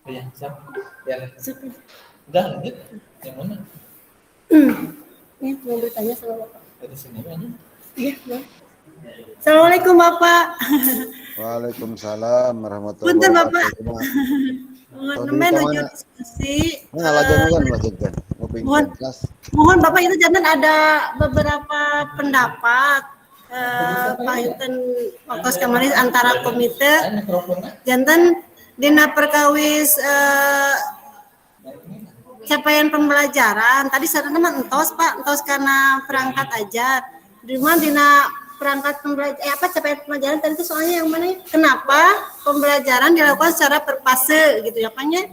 Ya, siap. Ya. Siapa? Udah lanjut. Yang mana? Ini mau bertanya sama Bapak. Dari sini aja. Iya, boleh. Assalamualaikum Bapak. Waalaikumsalam warahmatullahi Punten Bapak. wabarakatuh. Nemen aja diskusi. Nah, lagi nugan Mas Jogja. Mohon Bapak itu jangan ada beberapa pendapat Pak Hinten waktu kemarin antara komite jantan dina perkawis capaian pembelajaran tadi sarana entos Pak entos karena perangkat ajar di mana dina perangkat pembelajaran capaian pembelajaran tadi itu soalnya yang mana kenapa pembelajaran dilakukan secara berfase gitu ya Pak ya.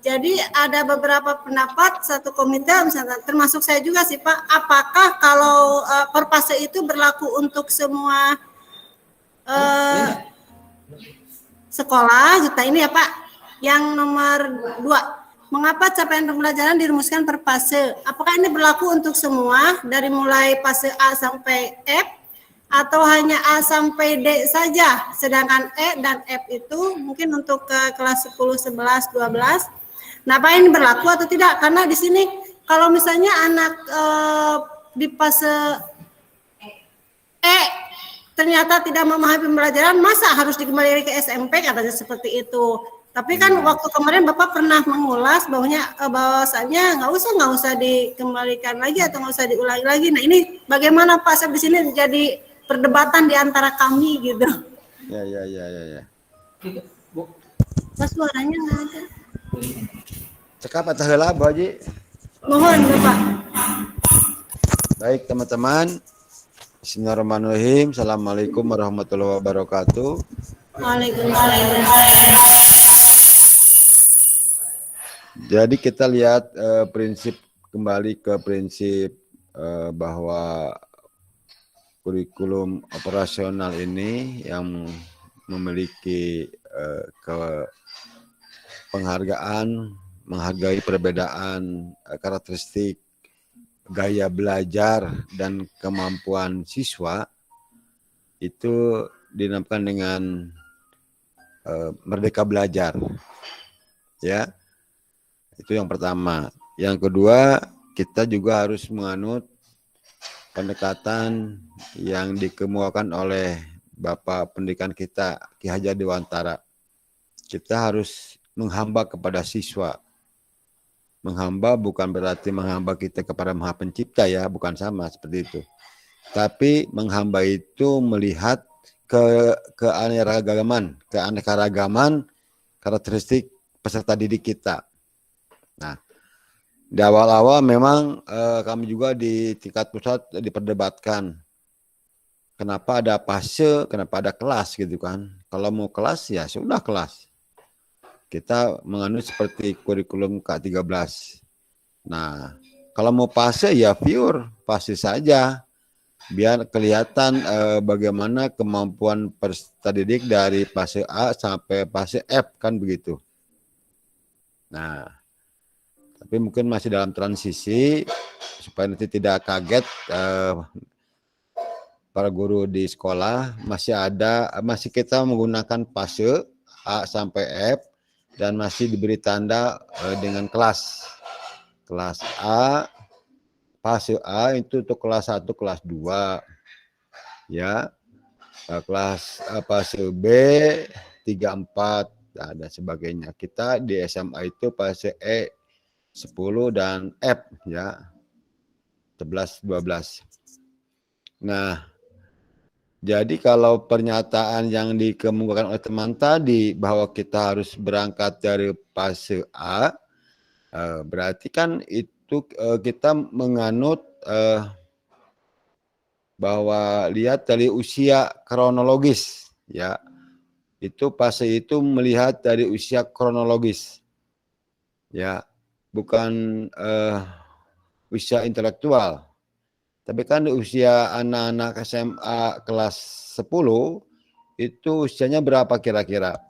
Jadi ada beberapa pendapat satu komite misalnya termasuk saya juga sih Pak apakah kalau per fase itu berlaku untuk semua sekolah juta ini ya Pak yang nomor 2 mengapa capaian pembelajaran dirumuskan per fase apakah ini berlaku untuk semua dari mulai fase A sampai F atau hanya A sampai D saja, sedangkan E dan F itu mungkin untuk ke kelas 10, 11, 12. Nah, apa ini berlaku atau tidak? Karena di sini kalau misalnya anak di fase E ternyata tidak memahami pembelajaran, masa harus dikembalikan ke SMP katanya seperti itu. Tapi kan waktu kemarin Bapak pernah mengulas bahwasanya nggak usah dikembalikan lagi atau nggak usah diulangi lagi. Nah, ini bagaimana Pak? Saya di sini jadi perdebatan di antara kami gitu. Ya. Mas suaranya nggak ada. Cekap atau heula Bu Haji? Mohon Bapak. Baik teman-teman. Bismillahirrahmanirrahim. Assalamualaikum warahmatullahi wabarakatuh. Waalaikumsalam. Jadi kita lihat kembali ke prinsip bahwa kurikulum operasional ini yang memiliki penghargaan, menghargai perbedaan karakteristik gaya belajar dan kemampuan siswa itu dinamakan dengan merdeka belajar, ya. Itu yang pertama. Yang kedua, kita juga harus menganut pendekatan yang dikemukakan oleh Bapak Pendidikan kita, Ki Hajar Dewantara. Kita harus menghamba kepada siswa. Menghamba bukan berarti menghamba kita kepada Maha Pencipta ya, bukan sama seperti itu. Tapi menghamba itu melihat keanekaragaman karakteristik peserta didik kita. Nah, di awal-awal memang kami juga di tingkat pusat diperdebatkan kenapa ada fase, kenapa ada kelas gitu kan. Kalau mau kelas ya sudah kelas. Kita menganut seperti kurikulum K13. Nah, kalau mau fase ya pure fase saja. Biar kelihatan bagaimana kemampuan peserta didik dari fase A sampai fase F kan begitu. Nah, tapi mungkin masih dalam transisi supaya nanti tidak kaget para guru di sekolah masih kita menggunakan fase A sampai F dan masih diberi tanda dengan kelas A, fase A itu untuk kelas 1, kelas 2 ya, fase B 3, 4 dan sebagainya. Kita di SMA itu fase E 10 dan F ya 11, 12. Nah, jadi kalau pernyataan yang dikemukakan oleh teman tadi bahwa kita harus berangkat dari fase A, berarti kan itu kita menganut bahwa lihat dari usia kronologis ya. Itu fase itu melihat dari usia kronologis. Ya, bukan usia intelektual. Tapi kan di usia anak-anak SMA kelas 10 itu usianya berapa kira-kira?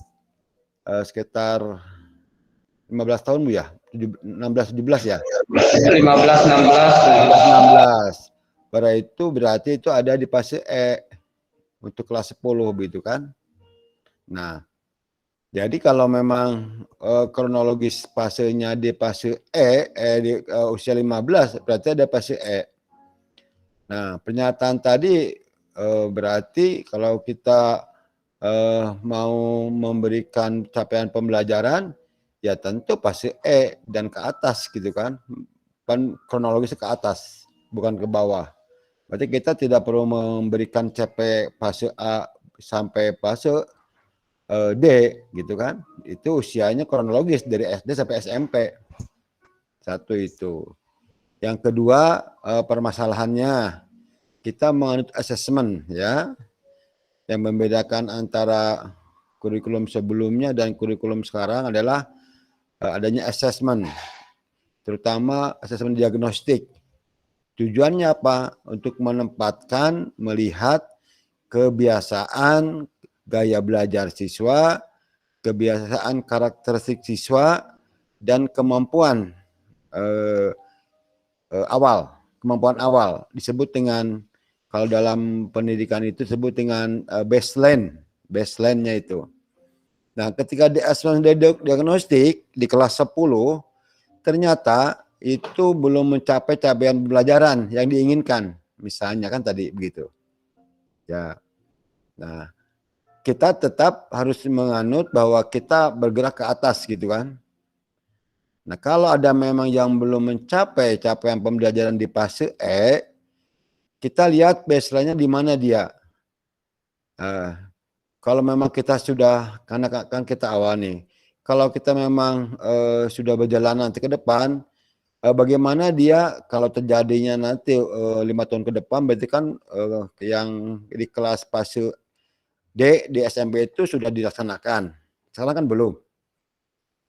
Sekitar 15 tahun Bu ya? 16 17 ya? 15 16. Berarti itu ada di fase E untuk kelas 10 begitu kan? Nah, Jadi kalau memang kronologis fasenya di fase di usia 15 berarti ada fase E. Nah, pernyataan tadi berarti kalau kita mau memberikan capaian pembelajaran, ya tentu fase E dan ke atas gitu kan. Kronologis ke atas, bukan ke bawah. Berarti kita tidak perlu memberikan CP fase A sampai fase D gitu kan. Itu usianya kronologis dari SD sampai SMP. Satu itu. Yang kedua, permasalahannya kita menganut assessment ya. Yang membedakan antara kurikulum sebelumnya dan kurikulum sekarang adalah adanya assessment, terutama assessment diagnostik. Tujuannya apa? Untuk menempatkan, melihat kebiasaan gaya belajar siswa, kebiasaan karakteristik siswa, dan kemampuan kemampuan awal disebut dengan, kalau dalam pendidikan itu disebut dengan baseline-nya itu. Nah, ketika di assessment diagnostik di kelas 10 ternyata itu belum mencapai capaian pembelajaran yang diinginkan, misalnya kan tadi begitu. Ya. Nah, kita tetap harus menganut bahwa kita bergerak ke atas gitu kan. Nah, kalau ada memang yang belum mencapai capaian pembelajaran di fase E, kita lihat baseline-nya di mana dia. Kalau memang kita sudah, karena kan kita awal nih, kalau kita memang sudah berjalan nanti ke depan, bagaimana dia kalau terjadinya nanti 5 tahun ke depan, berarti kan yang di kelas fase D di SMP itu sudah dilaksanakan. Sekarang kan belum.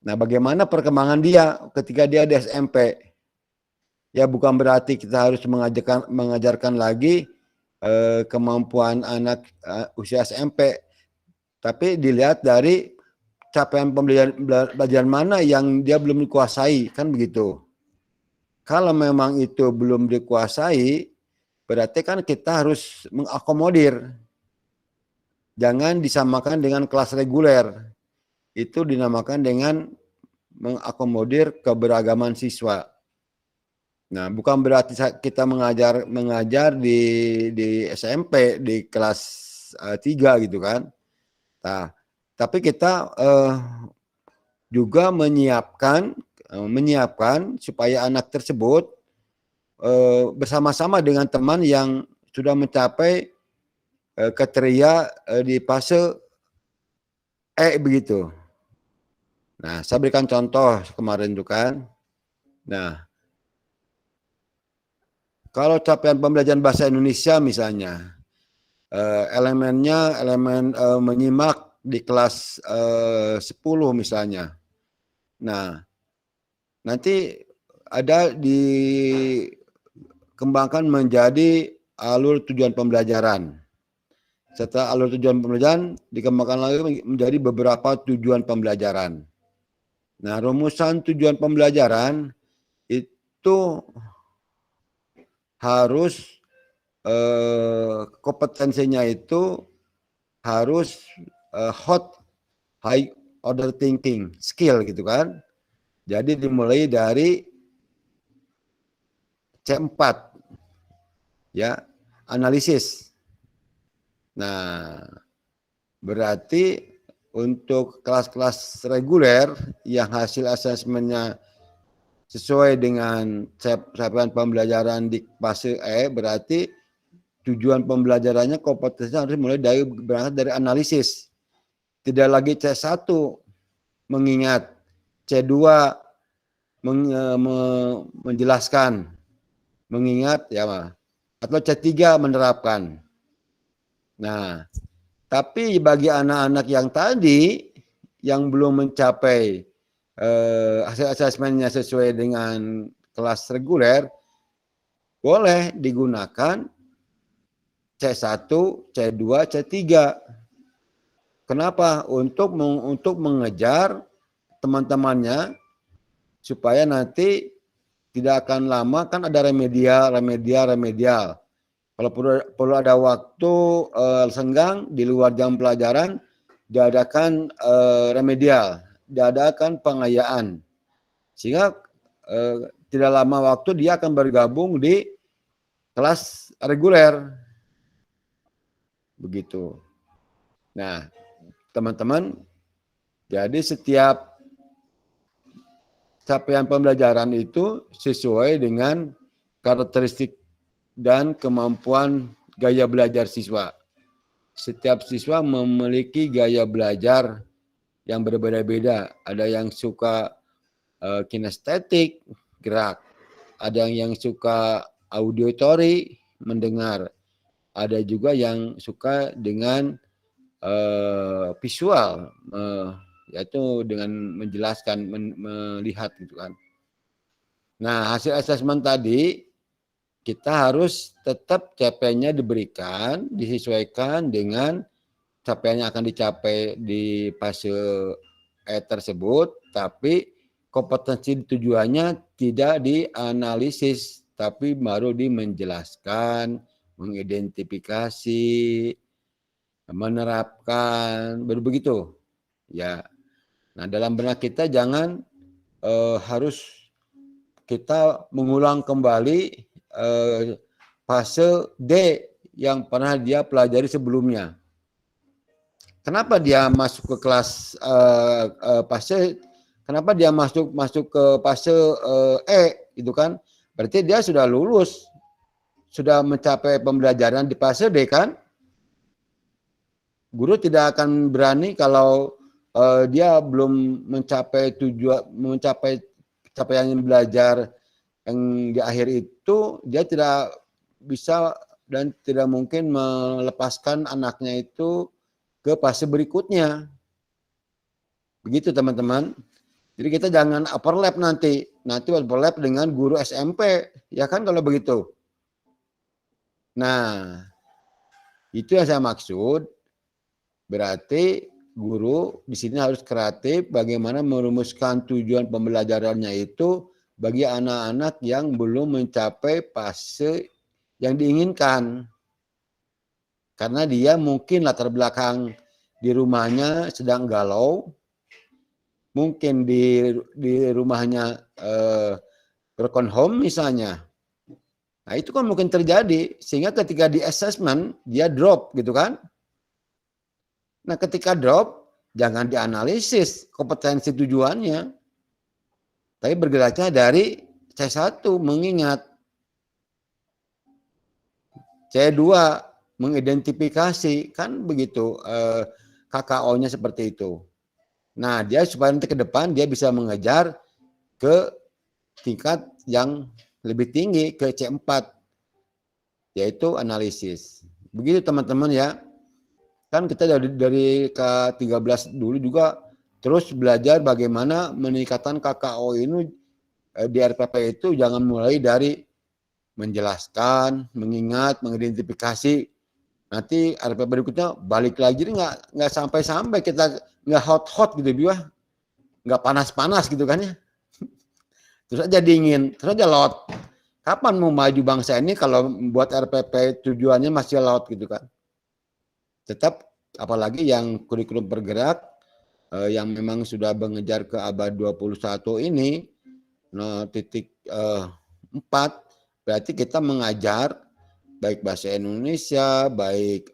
Nah, bagaimana perkembangan dia ketika dia di SMP? Ya bukan berarti kita harus mengajarkan lagi kemampuan anak usia SMP, tapi dilihat dari capaian pembelajaran mana yang dia belum dikuasai, kan begitu. Kalau memang itu belum dikuasai, berarti kan kita harus mengakomodir. Jangan disamakan dengan kelas reguler. Itu dinamakan dengan mengakomodir keberagaman siswa. Nah, bukan berarti kita mengajar di SMP di kelas 3 gitu kan. Nah, tapi kita juga menyiapkan supaya anak tersebut bersama-sama dengan teman yang sudah mencapai kriteria di fase E begitu. Nah, saya berikan contoh kemarin itu kan. Nah, kalau capaian pembelajaran bahasa Indonesia misalnya, elemennya elemen menyimak di kelas 10 misalnya. Nah, nanti ada dikembangkan menjadi alur tujuan pembelajaran. Setelah alur tujuan pembelajaran dikembangkan lagi menjadi beberapa tujuan pembelajaran. Nah, rumusan tujuan pembelajaran itu harus kompetensinya itu harus high order thinking skill gitu kan. Jadi dimulai dari C4 ya, analisis. Nah, berarti untuk kelas-kelas reguler yang hasil asesmennya sesuai dengan capaian pembelajaran di fase E, berarti tujuan pembelajarannya kompetensinya harus mulai berangkat dari analisis. Tidak lagi C1 mengingat, C2 menjelaskan, mengingat ya, atau C3 menerapkan. Nah, tapi bagi anak-anak yang tadi yang belum mencapai hasil asesmennya sesuai dengan kelas reguler, boleh digunakan C1, C2, C3. Kenapa? Untuk mengejar teman-temannya supaya nanti tidak akan lama, kan ada remedial. Kalau perlu ada waktu senggang di luar jam pelajaran, diadakan remedial, diadakan pengayaan. Sehingga tidak lama waktu dia akan bergabung di kelas reguler. Begitu. Nah, teman-teman, jadi setiap capaian pembelajaran itu sesuai dengan karakteristik dan kemampuan gaya belajar siswa. Setiap siswa memiliki gaya belajar yang berbeda-beda. Ada yang suka kinestetik, gerak. Ada yang suka auditory, mendengar. Ada juga yang suka dengan visual, yaitu dengan menjelaskan, melihat gitu kan. Nah, hasil asesmen tadi kita harus tetap capaiannya diberikan, disesuaikan dengan capaian yang akan dicapai di fase E tersebut, tapi kompetensi tujuannya tidak dianalisis, tapi baru menjelaskan, mengidentifikasi, menerapkan, begitu. Ya. Nah, dalam benak kita jangan harus kita mengulang kembali fase D yang pernah dia pelajari sebelumnya. Kenapa dia masuk ke kelas fase? Kenapa dia masuk ke fase E? Itu kan berarti dia sudah lulus, sudah mencapai pembelajaran di fase D kan? Guru tidak akan berani kalau dia belum mencapai capaian belajar yang di akhir itu, dia tidak bisa dan tidak mungkin melepaskan anaknya itu ke fase berikutnya. Begitu teman-teman. Jadi kita jangan overlap nanti overlap dengan guru SMP, ya kan kalau begitu. Nah, itu yang saya maksud. Berarti guru di sini harus kreatif bagaimana merumuskan tujuan pembelajarannya itu bagi anak-anak yang belum mencapai fase yang diinginkan. Karena dia mungkin latar belakang di rumahnya sedang galau, mungkin di rumahnya broken home misalnya. Nah, itu kan mungkin terjadi sehingga ketika di assessment dia drop gitu kan. Nah, ketika drop jangan dianalisis kompetensi tujuannya. Tapi bergeraknya dari C1 mengingat, C2 mengidentifikasi, kan begitu KKO-nya seperti itu. Nah, dia supaya nanti ke depan dia bisa mengejar ke tingkat yang lebih tinggi, ke C4, yaitu analisis. Begitu teman-teman ya. Kan kita dari K13 dulu juga terus belajar bagaimana meningkatkan KKO ini di RPP itu jangan mulai dari menjelaskan, mengingat, mengidentifikasi. Nanti RPP berikutnya balik lagi nggak sampai-sampai kita nggak hot-hot gitu biar nggak panas-panas gitu kan ya. Terus aja dingin, terus aja lot. Kapan mau maju bangsa ini kalau buat RPP tujuannya masih lot gitu kan. Tetap apalagi yang kurikulum bergerak yang memang sudah mengejar ke abad 21 ini, titik 4, berarti kita mengajar baik bahasa Indonesia, baik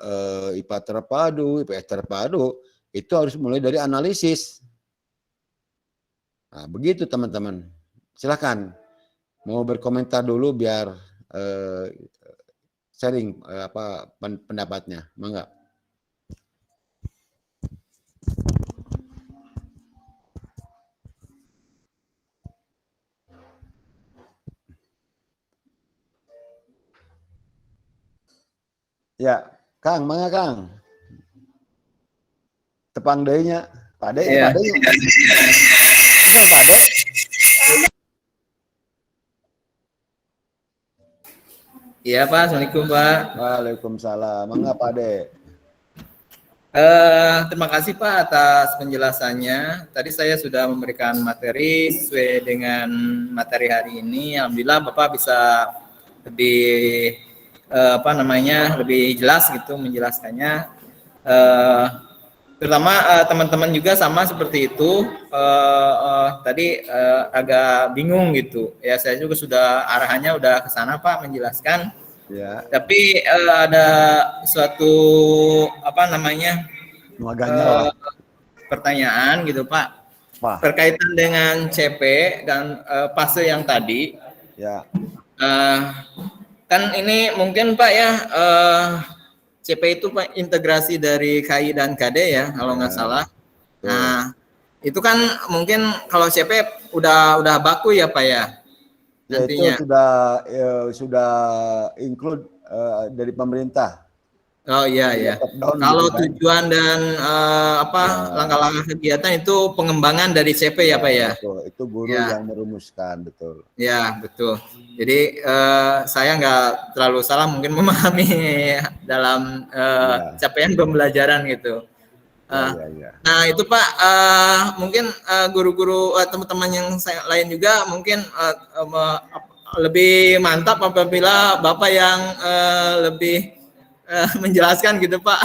IPA terpadu, IPS terpadu, itu harus mulai dari analisis. Nah, begitu teman-teman. Silakan mau berkomentar dulu biar sharing pendapatnya, mangga. Ya, Kang, mangga Kang. Tepang deui-nya. Pade, Iya. pade. Ini pade. Iya Pak, Assalamualaikum Pak. Waalaikumsalam. Mangga pade. Terima kasih Pak atas penjelasannya. Tadi saya sudah memberikan materi sesuai dengan materi hari ini. Alhamdulillah Bapak bisa lebih lebih jelas gitu menjelaskannya. terutama teman-teman juga sama seperti itu. Tadi agak bingung gitu. Ya saya juga sudah arahannya udah ke sana Pak menjelaskan. Ya, Tapi ada suatu apa namanya maganya lah. pertanyaan gitu Pak Wah, berkaitan dengan CP dan fase yang tadi. ya. Kan ini mungkin Pak ya CP itu Pak integrasi dari KI dan KD ya kalau nggak salah. Betul. Nah itu kan mungkin kalau CP udah baku ya Pak ya Ya nantinya. itu sudah include dari pemerintah. Oh iya ya. Top down Kalau gitu kan. tujuan dan apa Ya. langkah-langkah kegiatan itu pengembangan dari CP ya Pak ya. Betul. Itu guru Ya. yang merumuskan, betul. Ya betul. Jadi saya nggak terlalu salah mungkin memahami dalam capaian pembelajaran gitu. Ya. Nah itu Pak mungkin guru-guru teman-teman yang lain juga mungkin lebih mantap apabila Bapak yang lebih menjelaskan gitu Pak.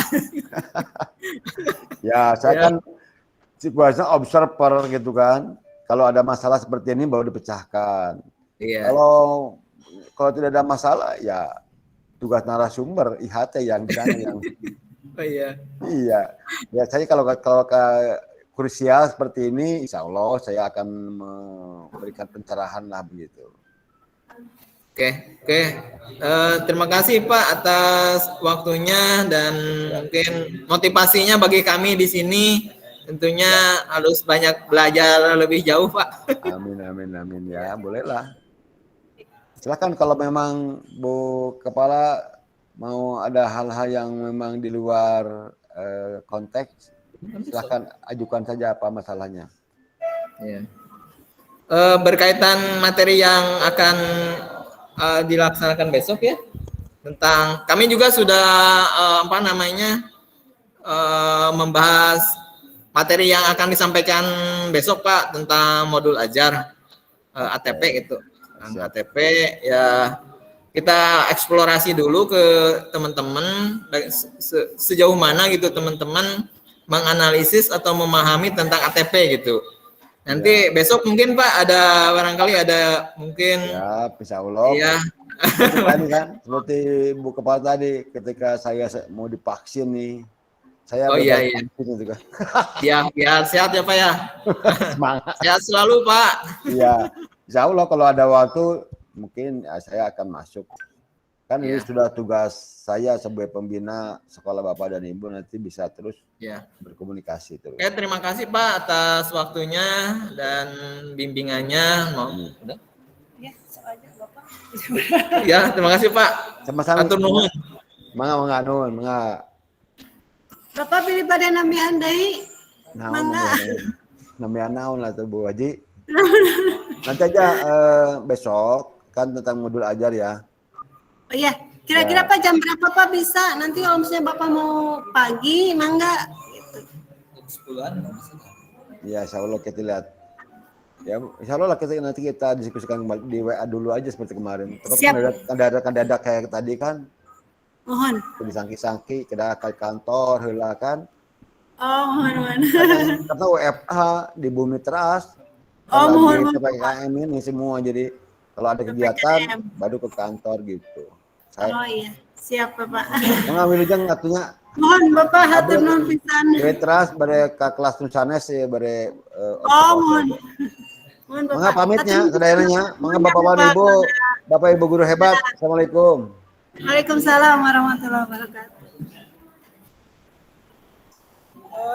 Ya, saya kan biasanya observer gitu kan. Kalau ada masalah seperti ini baru dipecahkan. Iya. Kalau tidak ada masalah ya tugas narasumber IHT yang di sana yang Oh iya. iya. Ya saya kalau krusial seperti ini, insya Allah saya akan memberikan pencerahan lah begitu. Oke. Terima kasih Pak atas waktunya dan mungkin motivasinya bagi kami di sini tentunya harus banyak belajar lebih jauh Pak. Amin ya, bolehlah. Silakan kalau memang Bu Kepala mau ada hal-hal yang memang di luar konteks, silakan ajukan saja apa masalahnya. Ya. Berkaitan materi yang akan dilaksanakan besok ya, tentang kami juga sudah membahas materi yang akan disampaikan besok Pak tentang modul ajar ATP gitu. ATP ya kita eksplorasi dulu ke teman-teman sejauh mana gitu teman-teman menganalisis atau memahami tentang ATP gitu. Nanti besok mungkin Pak ada barangkali ada mungkin ya insya Allah. Iya. Tadi kan seperti Bu Kepala tadi ketika saya mau divaksin nih. Saya iya. Gitu kan. Ya, biar sehat ya Pak ya. Semangat. Sehat selalu Pak. Iya. Insya Allah kalau ada waktu mungkin saya akan masuk. Kan ini sudah tugas saya sebagai pembina sekolah Bapak dan Ibu nanti bisa terus berkomunikasi terus. Oke, terima kasih Pak atas waktunya dan bimbingannya. Udah? Ya, soalnya Bapak. Ya, terima kasih Pak. Sama-sama. Atur nuhun. Mangga. Bapak pilih pada Nabi Handai. Mangga. Namanya naon lah tuh Bu Haji. Nanti aja besok kan tentang modul ajar ya. Oh iya, kira-kira Pak jam berapa Pak bisa? Nanti kalau misalnya Bapak mau pagi, mangga. Gitu. 10-an. Ya, insya Allah kita lihat. Ya, insya Allah nanti kita diskusikan di WA dulu aja seperti kemarin. Terus kan ada kayak tadi kan. Mohon. Disangki-sangki, kita ke kantor, heula kan. Oh, mohon. Karena WFH di Bumi Teras. Oh, mohon. PPKM ini semua, jadi kalau ada kegiatan baru ke kantor gitu. Oh iya, siap Bapak. Mengambil ujang atunya. Mohon Bapak hatur nuhun pisan. Bumi Teras bare ka kelas nusanes ya bare. Mohon. Mohon Bapak. Mangga pamitnya sadayananya. Mangga Bapak Ibu guru hebat. Assalamualaikum. Waalaikumsalam warahmatullahi wabarakatuh. Oh,